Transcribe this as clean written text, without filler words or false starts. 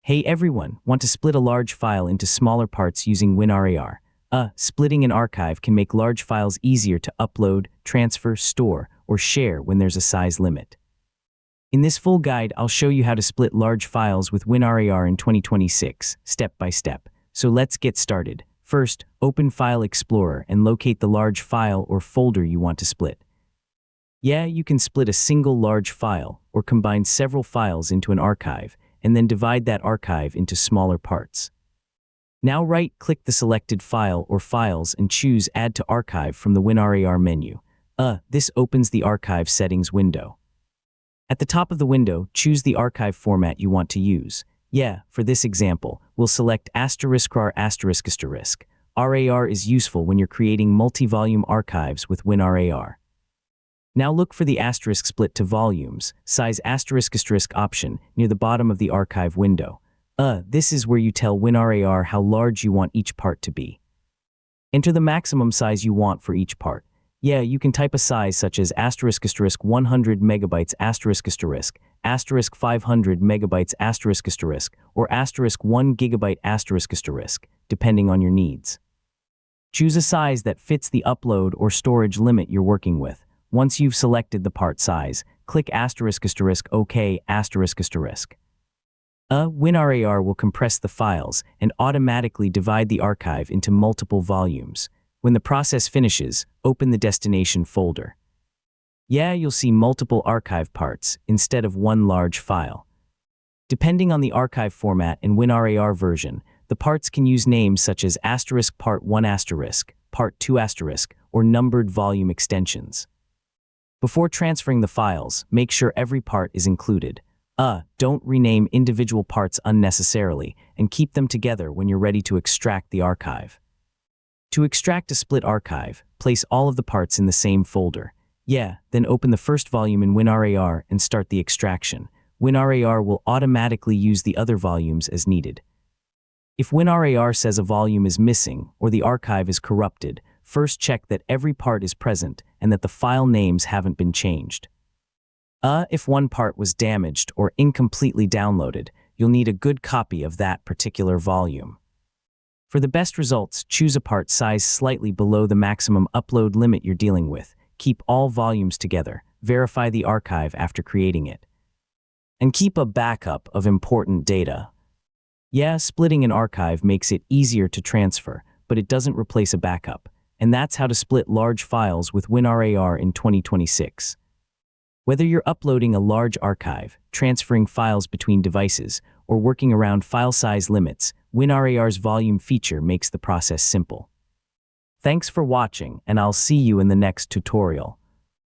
Hey everyone, want to split a large file into smaller parts using WinRAR? Splitting an archive can make large files easier to upload, transfer, store, or share when there's a size limit. In this full guide, I'll show you how to split large files with WinRAR in 2026, step by step. So let's get started. First, open File Explorer and locate the large file or folder you want to split. You can split a single large file or combine several files into an archive, and then divide that archive into smaller parts. Now right-click the selected file or files and choose Add to Archive from the WinRAR menu. This opens the Archive Settings window. At the top of the window, choose the archive format you want to use. For this example, we'll select *RAR****. RAR is useful when you're creating multi-volume archives with WinRAR. Now look for the asterisk split to volumes, size *** option near the bottom of the archive window. This is where you tell WinRAR how large you want each part to be. Enter the maximum size you want for each part. You can type a size such as **100 megabytes **500 megabytes or *1 gigabyte depending on your needs. Choose a size that fits the upload or storage limit you're working with. Once you've selected the part size, click **OK***. WinRAR will compress the files and automatically divide the archive into multiple volumes. When the process finishes, open the destination folder. You'll see multiple archive parts instead of one large file. Depending on the archive format and WinRAR version, the parts can use names such as *part 1**, part 2**, or numbered volume extensions. Before transferring the files, make sure every part is included. Don't rename individual parts unnecessarily, and keep them together when you're ready to extract the archive. To extract a split archive, place all of the parts in the same folder. Then open the first volume in WinRAR and start the extraction. WinRAR will automatically use the other volumes as needed. If WinRAR says a volume is missing or the archive is corrupted, first check that every part is present and that the file names haven't been changed. If one part was damaged or incompletely downloaded, you'll need a good copy of that particular volume. For the best results, choose a part size slightly below the maximum upload limit you're dealing with. Keep all volumes together. Verify the archive after creating it. And keep a backup of important data. Splitting an archive makes it easier to transfer, but it doesn't replace a backup. And that's how to split large files with WinRAR in 2026. Whether you're uploading a large archive, transferring files between devices, or working around file size limits, WinRAR's volume feature makes the process simple. Thanks for watching, and I'll see you in the next tutorial.